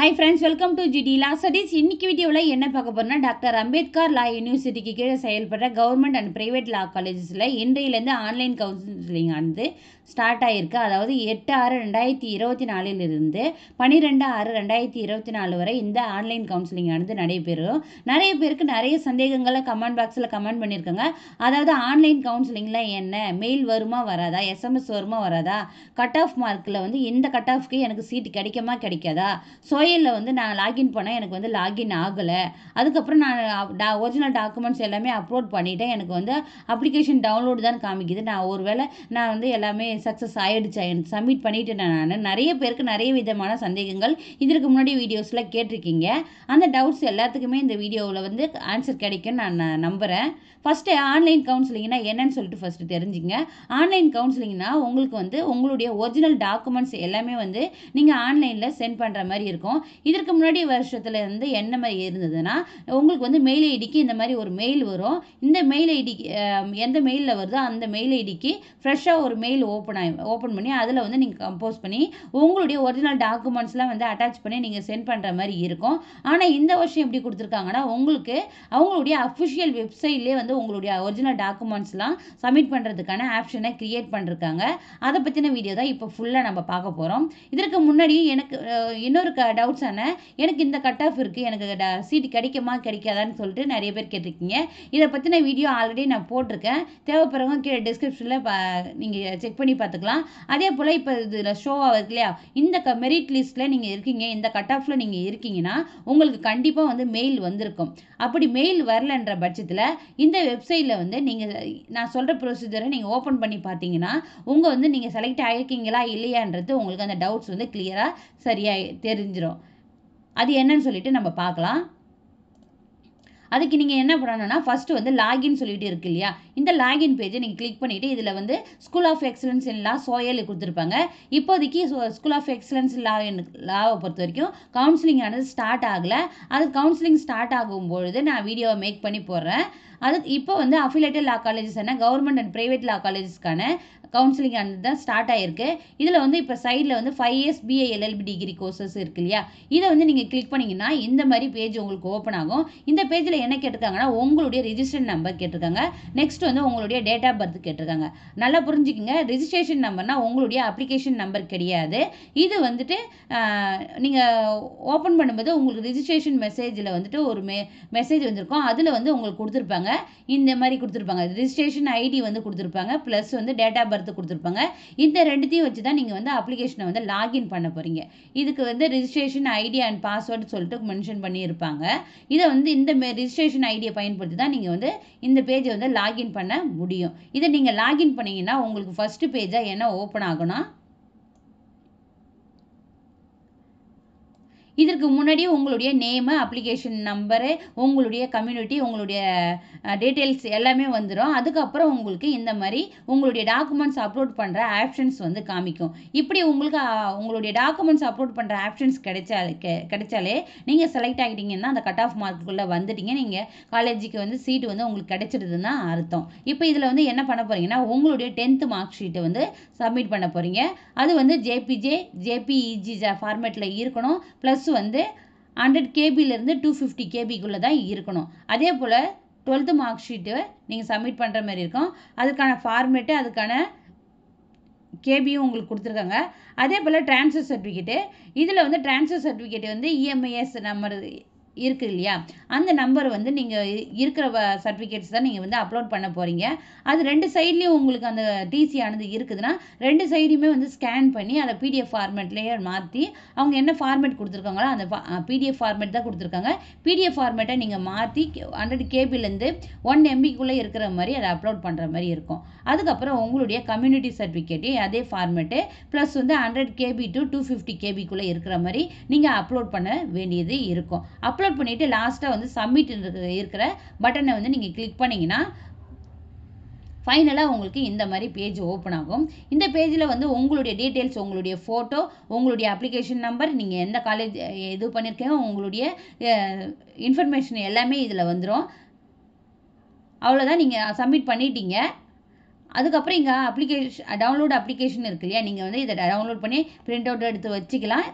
Hi friends, welcome to GD Law Studies. இன்னைக்கு வீடியோல என்ன பார்க்க போறோம்னா டாக்டர் அம்பேத்கர் லா யூனிவர்சிட்டிக்கு கீழே செயல்படுற கவர்மெண்ட் அண்ட் பிரைவேட் லா காலேஜஸ்ல இன்றையிலேருந்து ஆன்லைன் கவுன்சிலிங் ஆனது ஸ்டார்ட் ஆயிருக்கு. அதாவது 8/6/2024 இருந்து 12/6/2024 வரை இந்த ஆன்லைன் கவுன்சிலிங் ஆனது நடைபெறும். நிறைய பேருக்கு நிறைய சந்தேகங்களை கமெண்ட் பாக்ஸில் கமெண்ட் பண்ணியிருக்காங்க. அதாவது ஆன்லைன் கவுன்சிலிங்ல என்ன, மெயில் வருமா வராதா, எஸ்எம்எஸ் வருமா வராதா, கட் ஆஃப் மார்க்கில் இந்த கட் ஆஃப்க்கு எனக்கு சீட் கிடைக்குமா கிடைக்காதா, சோயலில் நான் லாகின் பண்ணேன், எனக்கு லாகின் ஆகலை, அதுக்கப்புறம் நான் ஒரிஜினல் டாக்குமெண்ட்ஸ் எல்லாமே அப்லோட் பண்ணிட்டேன், எனக்கு அப்ளிகேஷன் டவுன்லோடு தான் காமிக்குது, நான் ஒருவேளை நான் எல்லாமே சக்ஸஸ் ஆகிடுச்சா, சப்மிட் பண்ணிட்டேன். நான் நிறைய பேருக்கு நிறைய விதமான சந்தேகங்கள் இதற்கு முன்னாடி வீடியோஸில் கேட்டிருக்கீங்க. அந்த டவுட்ஸ் எல்லாத்துக்குமே இந்த வீடியோவில் ஆன்சர் கிடைக்கும்னு நான் நம்புகிறேன். ஃபஸ்ட்டு ஆன்லைன் கவுன்சிலிங்னா என்னன்னு சொல்லிட்டு ஃபஸ்ட்டு தெரிஞ்சுங்க. ஆன்லைன் கவுன்சிலிங்னா உங்களுக்கு உங்களுடைய ஒரிஜினல் டாக்குமெண்ட்ஸ் எல்லாமே நீங்கள் ஆன்லைனில் சென்ட் பண்ணுற மாதிரி இருக்கும். இதற்கு முன்னாடி வருஷத்தில் என்ன மாதிரி இருந்ததுன்னா, உங்களுக்கு மெயில் ஐடிக்கு இந்த மாதிரி ஒரு மெயில் வரும். இந்த மெயில் ஐடிக்கு எந்த மெயிலில் வருதோ அந்த மெயில் ஐடிக்கு ஃப்ரெஷ்ஷாக ஒரு மெயில் ஓப்பன் பண்ணி அதில் நீங்கள் கம்போஸ் பண்ணி உங்களுடைய ஒரிஜினல் டாக்குமெண்ட்ஸ்லாம் அட்டாச் பண்ணி நீங்கள் சென்ட் பண்ணுற மாதிரி இருக்கும். ஆனால் இந்த வருஷம் எப்படி கொடுத்துருக்காங்கன்னா, உங்களுக்கு அவங்களுடைய அஃபிஷியல் வெப்சைட்லேயே உங்களுடைய ஒரிஜினல் டாக்குமெண்ட்ஸ்லாம் சப்மிட் பண்ணுறதுக்கான ஆப்ஷனை கிரியேட் பண்ணிருக்காங்க. அதை பற்றின வீடியோ தான் இப்போ ஃபுல்லாக நம்ம பார்க்க போகிறோம். இதற்கு முன்னாடி எனக்கு இன்னொரு டவுட்ஸான, எனக்கு இந்த கட் ஆஃப் இருக்குது, எனக்கு சீட் கிடைக்குமா கிடைக்காதான்னு சொல்லிட்டு நிறைய பேர் கேட்டிருக்கீங்க. இதை பற்றின வீடியோ ஆல்ரெடி நான் போட்டிருக்கேன். தேவைப்படுறவங்க கீழே டிஸ்கிரிப்ஷனில் நீங்கள் செக் பண்ணி பார்த்துக்கலாம். அதே போல் இப்போ இதில் ஷோ ஆகுது இல்லையா, இந்த மெரிட் லிஸ்ட்டில் நீங்கள் இருக்கீங்க, இந்த கட் ஆஃபில் நீங்கள் இருக்கீங்கன்னா உங்களுக்கு கண்டிப்பாக மெயில் வந்திருக்கும். அப்படி மெயில் வரலன்ற பட்சத்தில் இந்த வெப்சைட்டில் நீங்கள் நான் சொல்கிற ப்ரொசீஜரை நீங்கள் ஓப்பன் பண்ணி பார்த்தீங்கன்னா நீங்கள் செலக்ட் ஆகிருக்கீங்களா இல்லையான்றது உங்களுக்கு அந்த டவுட்ஸ் கிளியராக சரியாக தெரிஞ்சிடும். அது என்னன்னு சொல்லிட்டு நம்ம பார்க்கலாம். அதுக்கு நீங்கள் என்ன பண்ணணும்னா, ஃபஸ்ட்டு லாகின் சொல்லிட்டு இருக்கு இல்லையா, இந்த லாகின் பேஜை நீங்கள் கிளிக் பண்ணிவிட்டு இதில் ஸ்கூல் ஆஃப் எக்ஸலன்ஸ் இன் லா சோயல் கொடுத்துருப்பாங்க. இப்போதைக்கு ஸ்கூல் ஆஃப் எக்ஸலன்ஸ் லாவை பொறுத்த வரைக்கும் கவுன்சிலிங் ஆனது ஸ்டார்ட் ஆகலை. அது கவுன்சிலிங் ஸ்டார்ட் ஆகும்பொழுது நான் வீடியோவை மேக் பண்ணி போடுறேன். அதுக்கு இப்போ affiliated law colleges government and private law காலேஜஸ்க்கான கவுன்சிலிங் ஆனது தான் ஸ்டார்ட் ஆகிருக்கு. இதில் இப்போ சைடில் 5 years BA LLB degree courses இருக்கு இல்லையா, இதை நீங்கள் கிளிக் பண்ணிங்கன்னா இந்த மாதிரி பேஜ் உங்களுக்கு ஓப்பன் ஆகும். இந்த பேஜில் என்ன கேட்டிருக்காங்கன்னா, உங்களுடைய ரிஜிஸ்ட்ரேஷன் நம்பர் கேட்டிருக்காங்க. நெக்ஸ்ட் உங்களுடைய டேட் ஆஃப் பர்த் கேட்டிருக்காங்க. நல்லா புரிஞ்சுக்கிங்க, ரிஜிஸ்ட்ரேஷன் நம்பர்னா உங்களுடைய அப்ளிகேஷன் நம்பர் கிடையாது. இது நீங்கள் ஓப்பன் பண்ணும்போது உங்களுக்கு ரிஜிஸ்ட்ரேஷன் மெசேஜில் ஒரு மெசேஜ் வந்திருக்கும். அதில் உங்களுக்கு கொடுத்துருப்பாங்க, இந்த மாதிரி கொடுத்துருப்பாங்க, ரிஜிஸ்ட்ரேஷன் ஐடி கொடுத்துருப்பாங்க, ப்ளஸ் டேட் ஆஃப் பர்த் கொடுத்துருப்பாங்க. இந்த ரெண்டுத்தையும் வச்சு தான் நீங்கள் அப்ளிகேஷனை லாகின் பண்ண போகிறீங்க. இதுக்கு ரிஜிஸ்ட்ரேஷன் ஐடி அண்ட் பாஸ்வேர்டு சொல்லிட்டு மென்ஷன் பண்ணியிருப்பாங்க. இதை இந்த ரிஜிஸ்ட்ரேஷன் ஐடியை பயன்படுத்தி தான் நீங்கள் இந்த பேஜை லாகின் பண்ண முடியும். இதை நீங்கள் லாகின் பண்ணீங்கன்னா உங்களுக்கு ஃபஸ்ட்டு பேஜாக என்ன ஓப்பன் ஆகும்னா, இதற்கு முன்னாடி உங்களுடைய நேமு, அப்ளிகேஷன் நம்பரு, உங்களுடைய கம்யூனிட்டி, உங்களுடைய டீட்டெயில்ஸ் எல்லாமே வந்துடும். அதுக்கப்புறம் உங்களுக்கு இந்த மாதிரி உங்களுடைய டாக்குமெண்ட்ஸ் அப்லோட் பண்ணுற ஆப்ஷன்ஸ் காமிக்கும். இப்படி உங்களுக்கு உங்களுடைய டாக்குமெண்ட்ஸ் அப்லோட் பண்ணுற ஆப்ஷன்ஸ் கிடைச்சாலே நீங்கள் செலக்ட் ஆகிட்டீங்கன்னா அந்த கட் ஆஃப் மார்க்குள்ளே வந்துட்டீங்க, நீங்கள் காலேஜுக்கு சீட்டு உங்களுக்கு கிடைச்சிடுதுன்னு தான் அர்த்தம். இப்போ இதில் என்ன பண்ண போகிறீங்கன்னா, உங்களுடைய 10th மார்க் ஷீட்டை சப்மிட் பண்ண போகிறீங்க. அது JPEG ஃபார்மேட்டில் இருக்கணும். ப்ளஸ் 100 KBலேருந்து 250 KBக்குள்ளே தான் இருக்கணும். அதே போல் 12th மார்க் ஷீட்டு நீங்கள் சப்மிட் பண்ணுற மாதிரி இருக்கும். அதுக்கான ஃபார்மேட்டு, அதுக்கான கேபியும் உங்களுக்கு கொடுத்துருக்காங்க. அதே போல் ட்ரான்ஸ்ஃபர் சர்டிஃபிகேட்டு, இதில் ட்ரான்ஸ்ஃபர் சர்டிஃபிகேட் EMIS நம்பர் இருக்குது இல்லையா, அந்த நம்பர் நீங்கள் இருக்கிற சர்டிஃபிகேட்ஸ் தான் நீங்கள் அப்லோட் பண்ண போகிறீங்க. அது ரெண்டு சைட்லேயும் உங்களுக்கு அந்த டிசி ஆனது இருக்குதுன்னா ரெண்டு சைடுமே ஸ்கேன் பண்ணி அதை PDF ஃபார்மேட்லேயே மாற்றி அவங்க என்ன ஃபார்மேட் கொடுத்துருக்காங்களோ அந்த PDF ஃபார்மேட் தான் கொடுத்துருக்காங்க. PDF ஃபார்மேட்டை நீங்கள் மாற்றி 100 KBலேருந்து 1 MBக்குள்ளே இருக்கிற மாதிரி அதை அப்லோட் பண்ணுற மாதிரி இருக்கும். அதுக்கப்புறம் உங்களுடைய கம்யூனிட்டி சர்டிஃபிகேட்டு அதே ஃபார்மேட்டு ப்ளஸ் 100 KB to 250 KBக்குள்ளே இருக்கிற மாதிரி நீங்கள் அப்லோட் பண்ண வேண்டியது இருக்கும். அப்லோட் பண்ணிவிட்டு லாஸ்ட்டாக சப்மிட் இருக்கிற பட்டனை நீங்கள் கிளிக் பண்ணிங்கன்னா ஃபைனலாக உங்களுக்கு இந்த மாதிரி பேஜ் ஓப்பன் ஆகும். இந்த பேஜில் உங்களுடைய டீட்டெயில்ஸ், உங்களுடைய ஃபோட்டோ, உங்களுடைய அப்ளிகேஷன் நம்பர், நீங்கள் எந்த காலேஜ் இது பண்ணியிருக்கீங்க, உங்களுடைய இன்ஃபர்மேஷன் எல்லாமே இதில் வந்துடும். அவ்வளோதான், நீங்கள் சப்மிட் பண்ணிட்டீங்க. அதுக்கப்புறம் இங்கே டவுன்லோட் அப்ளிகேஷன் இருக்கு இல்லையா, நீங்கள் இதை டவுன்லோட் பண்ணி பிரிண்ட் அவுட் எடுத்து வச்சுக்கலாம்.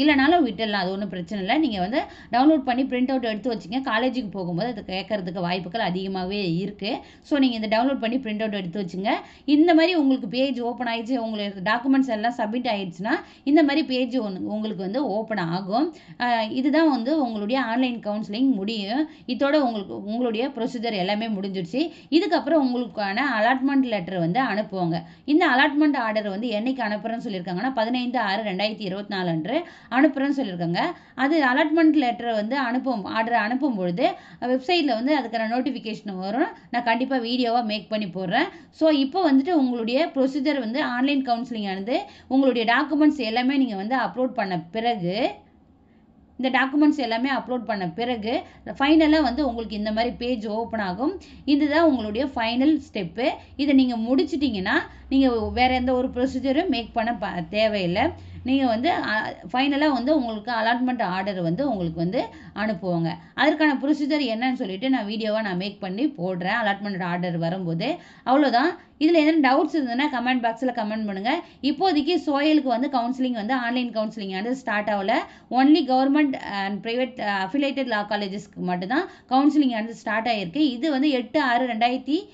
இல்லைனாலும் விட்டுடலாம், அது ஒன்றும் பிரச்சனை இல்லை. நீங்கள் வந்து டவுன்லோட் பண்ணி பிரிண்ட் அவுட் எடுத்து வச்சுங்க. காலேஜுக்கு போகும்போது அது கேட்கறதுக்கு வாய்ப்புகள் அதிகமாகவே இருக்குது. ஸோ நீங்கள் இதை டவுன்லோட் பண்ணி பிரிண்ட் அவுட் எடுத்து வச்சுங்க. இந்த மாதிரி உங்களுக்கு பேஜ் ஓப்பன் ஆகிடுச்சு, உங்களுக்கு டாக்குமெண்ட்ஸ் எல்லாம் சப்மிட் ஆகிடுச்சுன்னா இந்த மாதிரி பேஜ் உங்களுக்கு வந்து ஓப்பன் ஆகும். இதுதான் வந்து உங்களுடைய ஆன்லைன் கவுன்சிலிங் முடியும். இதோட உங்களுடைய ப்ரொசீஜர் எல்லாமே முடிஞ்சிடுச்சு. இதுக்கப்புறம் உங்களுக்கான அலாட்மெண்ட் லெட்டர் வந்து அனுப்புவாங்க. இந்த அலாட்மெண்ட் ஆர்டர் வந்து என்னைக்கு அனுப்புறேன்னு சொல்லியிருக்காங்கன்னா 15/6/2024 அன்று அனுப்புறேன்னு சொல்லியிருக்காங்க. அது அலாட்மெண்ட் லெட்டர் வந்து ஆர்டர் அனுப்பும் பொழுது வெப்சைட்டில் வந்து அதுக்கான நோட்டிஃபிகேஷன் வரும். நான் கண்டிப்பாக வீடியோவாக மேக் பண்ணி போடுறேன். ஸோ இப்போ வந்துட்டு உங்களுடைய ப்ரொசீஜர் வந்து ஆன்லைன் கவுன்சிலிங் ஆனது உங்களுடைய டாக்குமெண்ட்ஸ் எல்லாமே நீங்கள் வந்து அப்லோட் பண்ண பிறகு இந்த டாக்குமெண்ட்ஸ் எல்லாமே அப்லோட் பண்ண பிறகு ஃபைனலாக வந்து உங்களுக்கு இந்த மாதிரி பேஜ் ஓப்பன் ஆகும். இதுதான் உங்களுடைய ஃபைனல் ஸ்டெப்பு. இதை நீங்கள் முடிச்சிட்டிங்கன்னா நீங்கள் வேறு எந்த ஒரு ப்ரொசீஜரும் மேக் பண்ண தேவையில்லை. நீங்கள் வந்து ஃபைனலாக வந்து உங்களுக்கு அலாட்மெண்ட் ஆர்டர் வந்து உங்களுக்கு வந்து அனுப்புவாங்க. அதற்கான ப்ரொசீஜர் என்னன்னு சொல்லிட்டு நான் வீடியோவாக மேக் பண்ணி போடுறேன் அலாட்மெண்ட் ஆர்டர் வரும்போது. அவ்வளோதான். இதில் எதனா டவுட்ஸ் இருந்ததுன்னா கமெண்ட் பாக்ஸில் கமெண்ட் பண்ணுங்கள். இப்போதைக்கு சோயலுக்கு வந்து கவுன்சிலிங் வந்து ஆன்லைன் கவுன்சிலிங் வந்து ஸ்டார்ட் ஆகல. Only government and private affiliated law காலேஜஸ்க்கு மட்டும்தான் கவுன்சிலிங் வந்து ஸ்டார்ட் ஆகிருக்கு. இது வந்து 8/6/2024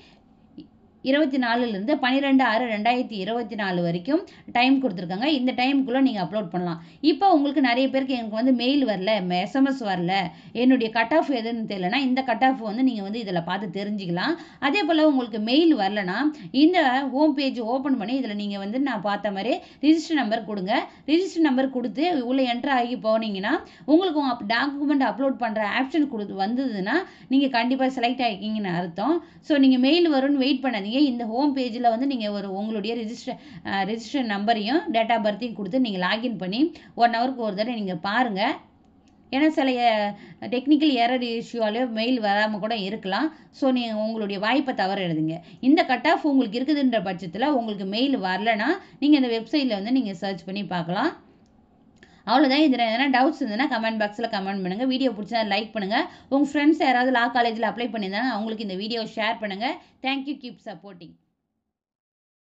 12/6/2024 வரைக்கும் டைம் கொடுத்துருக்காங்க. இந்த டைமுக்குள்ளே நீங்கள் அப்லோட் பண்ணலாம். இப்போ உங்களுக்கு நிறைய பேருக்கு எனக்கு வந்து மெயில் வரல, எஸ்எம்எஸ் வரல, என்னுடைய கட் ஆஃப் எதுன்னு தெரியலனா இந்த கட் ஆஃப் வந்து நீங்கள் வந்து இதில் பார்த்து தெரிஞ்சுக்கலாம். அதே போல் உங்களுக்கு மெயில் வரலனா இந்த ஹோம் பேஜ் ஓப்பன் பண்ணி இதில் நீங்கள் வந்து நான் பார்த்த மாதிரி ரிஜிஸ்டர் நம்பர் கொடுங்க. ரிஜிஸ்டர் நம்பர் கொடுத்து உள்ளே என்ட்ரு ஆகி போனீங்கன்னா உங்களுக்கு உங்கள் டாக்குமெண்ட் அப்லோட் பண்ணுற ஆப்ஷன் வந்ததுன்னா நீங்கள் கண்டிப்பாக செலக்ட் ஆகிக்கிங்கன்னு அர்த்தம். ஸோ நீங்கள் மெயில் வரும்னு வெயிட் பண்ணாதீங்க. இந்த ஹோம் பேஜில் வந்து நீங்கள் உங்களுடைய ரிஜிஸ்டர் நம்பரையும் டேட் ஆஃப் பர்த்தையும் கொடுத்து நீங்கள் லாகின் பண்ணி 1 ஹவருக்கு ஒரு தடவை நீங்கள் பாருங்கள். ஏன்னா சில டெக்னிக்கல் எரர் இஷ்யூவாலே மெயில் வராமல் கூட இருக்கலாம். ஸோ நீங்கள் உங்களுடைய வாய்ப்பை தவறிடுங்க. இந்த கட் ஆஃப் உங்களுக்கு இருக்குதுன்ற பட்சத்தில் உங்களுக்கு மெயில் வரலனா நீங்கள் இந்த வெப்சைட்டில் வந்து நீங்கள் சர்ச் பண்ணி பார்க்கலாம். அவ்வளோதான். இதில் எதனா டவுட்ஸ் இருந்ததுன்னா கமெண்ட் பாக்ஸில் கமெண்ட் பண்ணுங்கள். வீடியோ பிடிச்சா லைக் பண்ணுங்கள். உங்கள் ஃப்ரெண்ட்ஸ் யாராவது லா காலேஜில் அப்ளை பண்ணியிருந்தாங்க அவங்களுக்கு இந்த வீடியோ ஷேர் பண்ணுங்கள். தேங்க்யூ. Keep supporting.